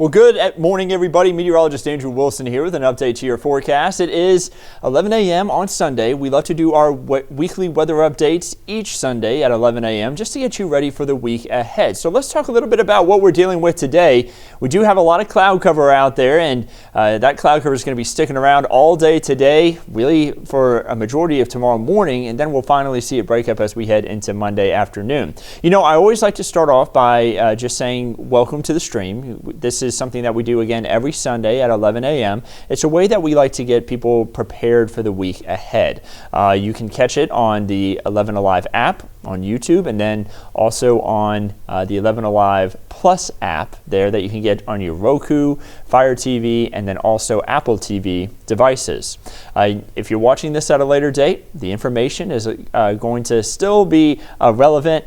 Well, good morning, everybody. Meteorologist Andrew Wilson here with an update to your forecast. It is 11 a.m. on Sunday. We love to do our weekly weather updates each Sunday at 11 a.m. just to get you ready for the week ahead. So let's talk a little bit about what we're dealing with today. We do have a lot of cloud cover out there, and that cloud cover is going to be sticking around all day today, really for a majority of tomorrow morning, and then we'll finally see it break up as we head into Monday afternoon. You know, I always like to start off by just saying welcome to the stream. This is something that we do again every Sunday at 11 a.m. It's a way that we like to get people prepared for the week ahead. You can catch it on the 11 Alive app on YouTube, and then also on the 11 Alive Plus app there that you can get on your Roku, Fire TV, and then also Apple TV devices. If you're watching this at a later date, the information is going to still be relevant.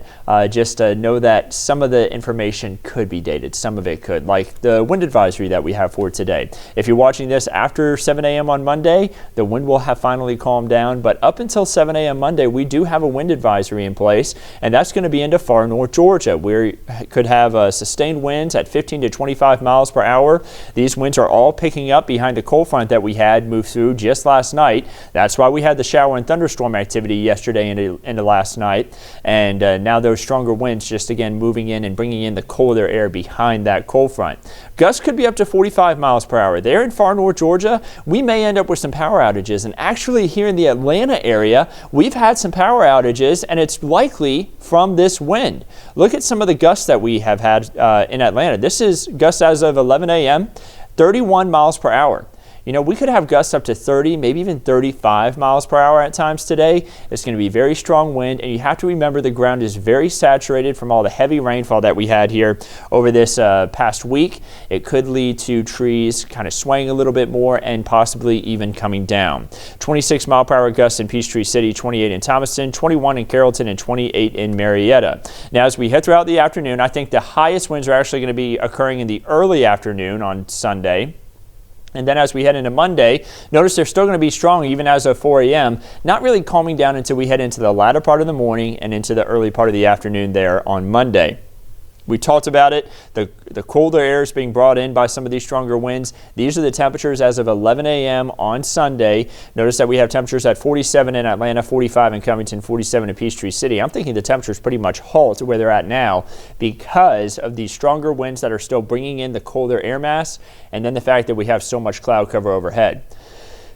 Just know that some of the information could be dated. Some of it could, like the wind advisory that we have for today. If you're watching this after 7 a.m. on Monday, the wind will have finally calmed down, but up until 7 a.m. Monday, we do have a wind advisory in place, and that's going to be into far north Georgia. We could have sustained winds at 15 to 25 miles per hour. These winds are all picking up behind the cold front that we had move through just last night. That's why we had the shower and thunderstorm activity yesterday into last night, and now those stronger winds just again moving in and bringing in the colder air behind that cold front. Gusts could be up to 45 miles per hour. There in far north Georgia, we may end up with some power outages, and actually here in the Atlanta area, we've had some power outages, and it's likely from this wind. Look at some of the gusts that we have had in Atlanta. This is gusts as of 11 a.m., 31 miles per hour. You know, we could have gusts up to 30, maybe even 35 miles per hour at times today. It's going to be very strong wind, and you have to remember the ground is very saturated from all the heavy rainfall that we had here over this past week. It could lead to trees kind of swaying a little bit more and possibly even coming down. 26 mile per hour gusts in Peachtree City, 28 in Thomaston, 21 in Carrollton, and 28 in Marietta. Now, as we head throughout the afternoon, I think the highest winds are actually going to be occurring in the early afternoon on Sunday. And then as we head into Monday, notice they're still going to be strong even as of 4 a.m., not really calming down until we head into the latter part of the morning and into the early part of the afternoon there on Monday. We talked about it, the colder air is being brought in by some of these stronger winds. These are the temperatures as of 11 a.m. on Sunday. Notice that we have temperatures at 47 in Atlanta, 45 in Covington, 47 in Peachtree City. I'm thinking the temperatures pretty much halt to where they're at now because of these stronger winds that are still bringing in the colder air mass, and then the fact that we have so much cloud cover overhead.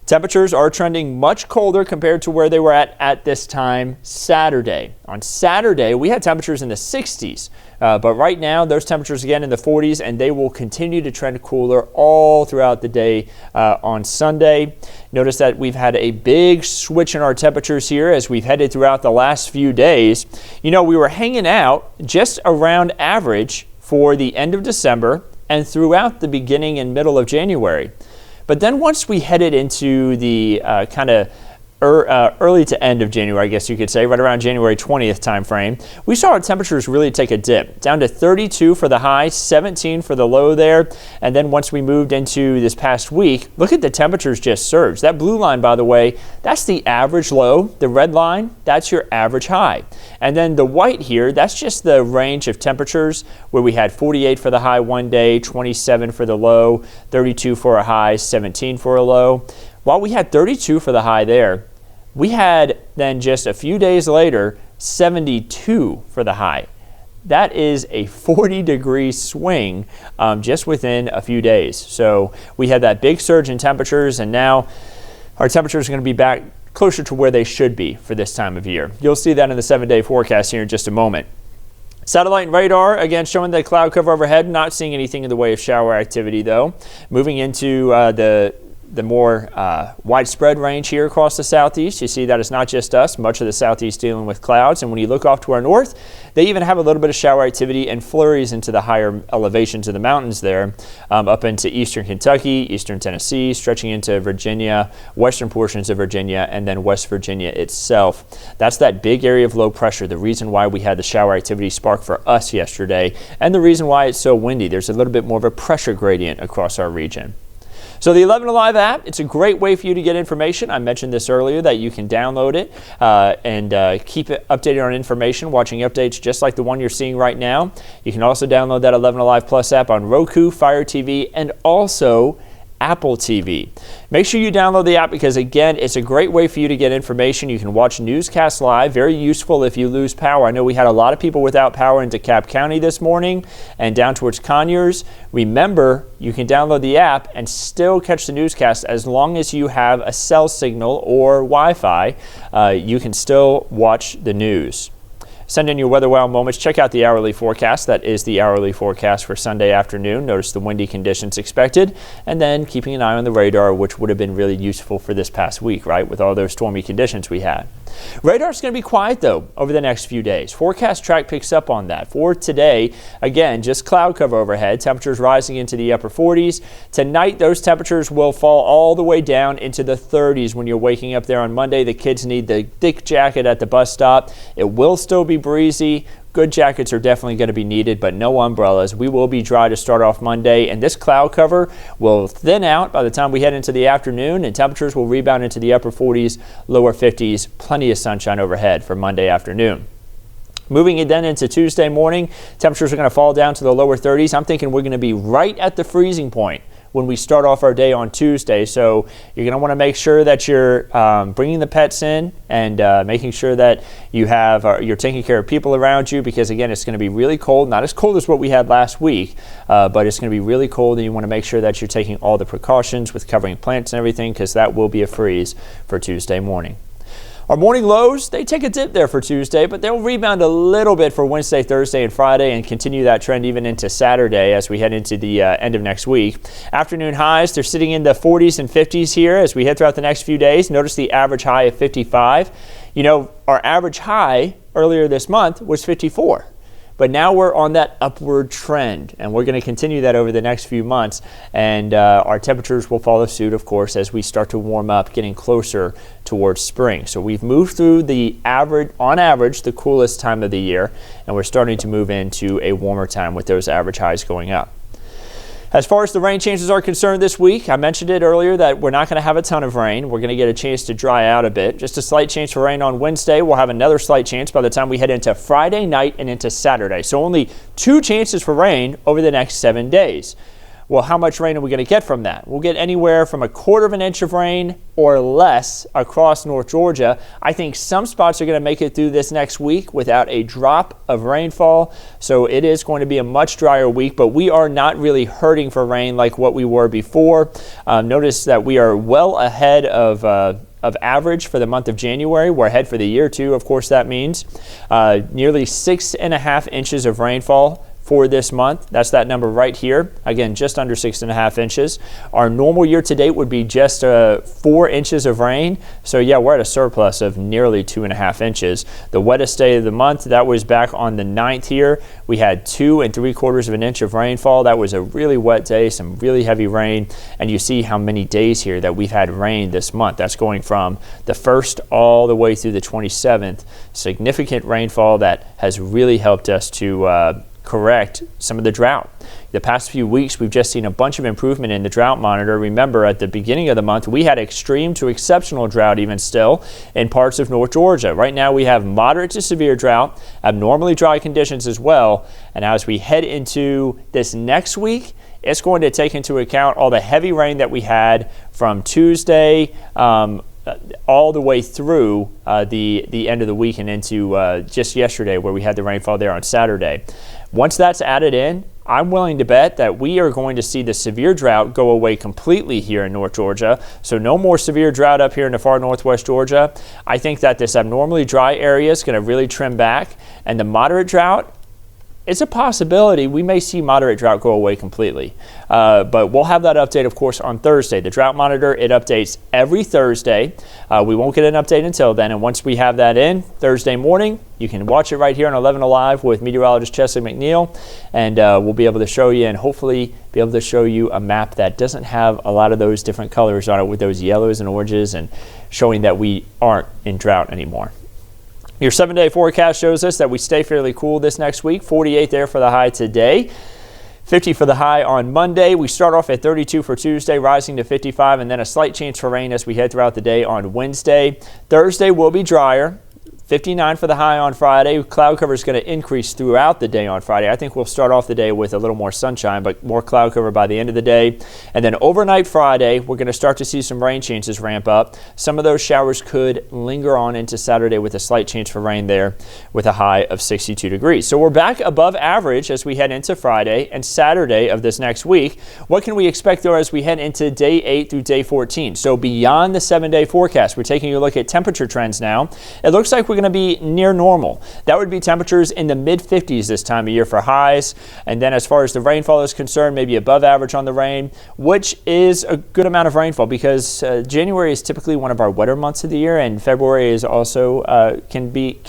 Temperatures are trending much colder compared to where they were at this time Saturday. On Saturday, we had temperatures in the 60s, but right now those temperatures again in the 40s, and they will continue to trend cooler all throughout the day on Sunday. Notice that we've had a big switch in our temperatures here as we've headed throughout the last few days. You know, we were hanging out just around average for the end of December and throughout the beginning and middle of January. But then once we headed into the kind of early to end of January, I guess you could say, right around January 20th time frame, we saw our temperatures really take a dip, down to 32 for the high, 17 for the low there. And then once we moved into this past week, look at the temperatures just surged. That blue line, by the way, that's the average low. The red line, that's your average high. And then the white here, that's just the range of temperatures where we had 48 for the high one day, 27 for the low, 32 for a high, 17 for a low. While we had 32 for the high there, we had then just a few days later 72 for the high. That is a 40-degree swing just within a few days. So we had that big surge in temperatures, and now our temperatures are going to be back closer to where they should be for this time of year. You'll see that in the 7-day forecast here in just a moment. Satellite and radar, again, showing the cloud cover overhead, not seeing anything in the way of shower activity, though. Moving into the more widespread range here across the southeast, you see that it's not just us. Much of the southeast dealing with clouds, and when you look off to our north, they even have a little bit of shower activity and flurries into the higher elevations of the mountains there, up into eastern Kentucky, eastern Tennessee, stretching into Virginia, western portions of Virginia, and then West Virginia itself. That's that big area of low pressure, the reason why we had the shower activity spark for us yesterday, and the reason why it's so windy. There's a little bit more of a pressure gradient across our region. So the 11 Alive app, it's a great way for you to get information. I mentioned this earlier that you can download it and keep it updated on information, watching updates just like the one you're seeing right now. You can also download that 11 Alive Plus app on Roku, Fire TV, and also Apple TV. Make sure you download the app because, again, it's a great way for you to get information. You can watch newscasts live. Very useful if you lose power. I know we had a lot of people without power in DeKalb County this morning and down towards Conyers. Remember, you can download the app and still catch the newscast as long as you have a cell signal or Wi-Fi. You can still watch the news. Send in your weather wow moments. Check out the hourly forecast. That is the hourly forecast for Sunday afternoon. Notice the windy conditions expected, and then keeping an eye on the radar, which would have been really useful for this past week, right, with all those stormy conditions we had. Radar's going to be quiet, though, over the next few days. Forecast track picks up on that. For today, again, just cloud cover overhead. Temperatures rising into the upper 40s. Tonight, those temperatures will fall all the way down into the 30s when you're waking up there on Monday. The kids need the thick jacket at the bus stop. It will still be breezy. Good jackets are definitely going to be needed, but no umbrellas. We will be dry to start off Monday, and this cloud cover will thin out by the time we head into the afternoon, and temperatures will rebound into the upper 40s, lower 50s. Plenty of sunshine overhead for Monday afternoon. Moving it then into Tuesday morning, temperatures are going to fall down to the lower 30s. I'm thinking we're going to be right at the freezing point when we start off our day on Tuesday. So you're going to want to make sure that you're bringing the pets in and making sure that you're taking care of people around you, because again, it's going to be really cold, not as cold as what we had last week, but it's going to be really cold, and you want to make sure that you're taking all the precautions with covering plants and everything, because that will be a freeze for Tuesday morning. Our morning lows, they take a dip there for Tuesday, but they'll rebound a little bit for Wednesday, Thursday, and Friday, and continue that trend even into Saturday as we head into the end of next week. Afternoon highs, they're sitting in the 40s and 50s here as we head throughout the next few days. Notice the average high of 55. You know, our average high earlier this month was 54. But now we're on that upward trend, and we're going to continue that over the next few months. And our temperatures will follow suit, of course, as we start to warm up, getting closer towards spring. So we've moved through on average, the coolest time of the year, and we're starting to move into a warmer time with those average highs going up. As far as the rain chances are concerned this week, I mentioned it earlier that we're not going to have a ton of rain. We're going to get a chance to dry out a bit. Just a slight chance for rain on Wednesday. We'll have another slight chance by the time we head into Friday night and into Saturday. So only 2 chances for rain over the next 7 days. Well, how much rain are we going to get from that? We'll get anywhere from 1/4 inch of rain or less across North Georgia. I think some spots are going to make it through this next week without a drop of rainfall. So it is going to be a much drier week, but we are not really hurting for rain like what we were before. Notice that we are well ahead of average for the month of January. We're ahead for the year too, of course that means. Nearly 6.5 inches of rainfall for this month. That's that number right here. Again, just under 6.5 inches. Our normal year to date would be just 4 inches of rain. So yeah, we're at a surplus of nearly 2.5 inches. The wettest day of the month, that was back on the 9th here. We had 2 3/4 inch of rainfall. That was a really wet day, some really heavy rain. And you see how many days here that we've had rain this month. That's going from the 1st all the way through the 27th. Significant rainfall that has really helped us to correct some of the drought. The past few weeks, we've just seen a bunch of improvement in the drought monitor. Remember, at the beginning of the month, we had extreme to exceptional drought even still in parts of North Georgia. Right now, we have moderate to severe drought, abnormally dry conditions as well. And as we head into this next week, it's going to take into account all the heavy rain that we had from Tuesday all the way through the end of the week and into just yesterday, where we had the rainfall there on Saturday. Once that's added in, I'm willing to bet that we are going to see the severe drought go away completely here in North Georgia. So no more severe drought up here in the far northwest Georgia. I think that this abnormally dry area is going to really trim back, and the moderate drought, it's a possibility we may see moderate drought go away completely. But we'll have that update, of course, on Thursday. The drought monitor, it updates every Thursday. We won't get an update until then. And once we have that in Thursday morning, you can watch it right here on 11 Alive with meteorologist Chesley McNeil. And we'll be able to show you, and hopefully be able to show you a map that doesn't have a lot of those different colors on it with those yellows and oranges, and showing that we aren't in drought anymore. Your 7-day forecast shows us that we stay fairly cool this next week. 48 there for the high today. 50 for the high on Monday. We start off at 32 for Tuesday, rising to 55, and then a slight chance for rain as we head throughout the day on Wednesday. Thursday will be drier. 59 for the high on Friday. Cloud cover is going to increase throughout the day on Friday. I think we'll start off the day with a little more sunshine, but more cloud cover by the end of the day. And then overnight Friday, we're going to start to see some rain chances ramp up. Some of those showers could linger on into Saturday with a slight chance for rain there with a high of 62 degrees. So we're back above average as we head into Friday and Saturday of this next week. What can we expect though as we head into day 8 through day 14? So beyond the 7-day forecast, we're taking a look at temperature trends now. It looks like we're going to be near normal. That would be temperatures in the mid-50s this time of year for highs. And then as far as the rainfall is concerned, maybe above average on the rain, which is a good amount of rainfall because January is typically one of our wetter months of the year, and February is also can be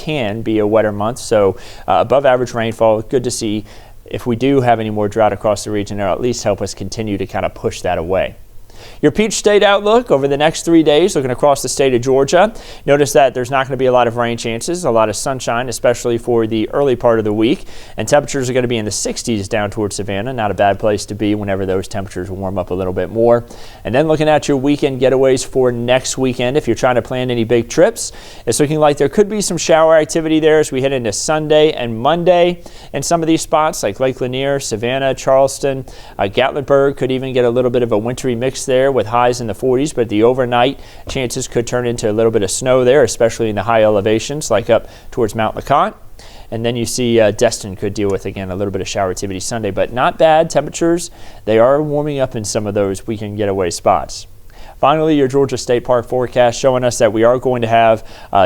a wetter month. So above average rainfall, good to see. If we do have any more drought across the region, it'll at least help us continue to kind of push that away. Your Peach State outlook over the next 3 days, looking across the state of Georgia. Notice that there's not going to be a lot of rain chances, a lot of sunshine, especially for the early part of the week. And temperatures are going to be in the 60s down towards Savannah. Not a bad place to be whenever those temperatures warm up a little bit more. And then looking at your weekend getaways for next weekend, if you're trying to plan any big trips, it's looking like there could be some shower activity there as we head into Sunday and Monday. And some of these spots like Lake Lanier, Savannah, Charleston, Gatlinburg could even get a little bit of a wintry mix there with highs in the 40s, but the overnight chances could turn into a little bit of snow there, especially in the high elevations like up towards Mount LeConte. And then you see Destin could deal with, again, a little bit of shower activity Sunday, but not bad temperatures. They are warming up in some of those weekend getaway spots. Finally, your Georgia State Park forecast showing us that we are going to have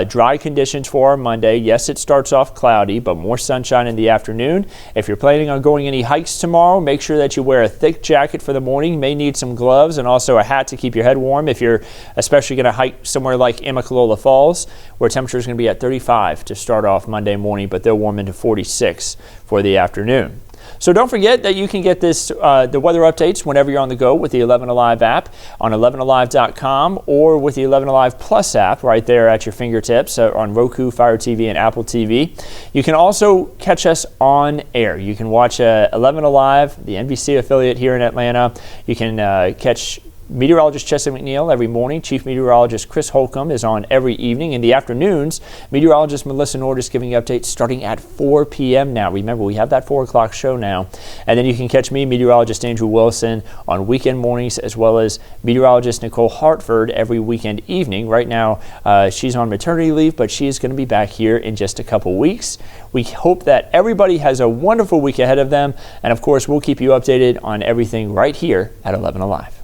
dry conditions for our Monday. Yes, it starts off cloudy, but more sunshine in the afternoon. If you're planning on going any hikes tomorrow, make sure that you wear a thick jacket for the morning. You may need some gloves and also a hat to keep your head warm if you're especially going to hike somewhere like Immaqualola Falls, where temperature is going to be at 35 to start off Monday morning, but they'll warm into 46 for the afternoon. So don't forget that you can get this the weather updates whenever you're on the go with the 11 Alive app on 11alive.com or with the 11 Alive Plus app right there at your fingertips on Roku, Fire TV, and Apple TV. You can also catch us on air. You can watch 11 Alive, the NBC affiliate here in Atlanta. You can catch meteorologist Chester McNeil every morning. Chief Meteorologist Chris Holcomb is on every evening. In the afternoons, meteorologist Melissa Nord is giving updates starting at 4 p.m. now. Remember, we have that 4 o'clock show now. And then you can catch me, meteorologist Andrew Wilson, on weekend mornings, as well as meteorologist Nicole Hartford every weekend evening. Right now, she's on maternity leave, but she is going to be back here in just a couple weeks. We hope that everybody has a wonderful week ahead of them. And of course, we'll keep you updated on everything right here at 11 Alive.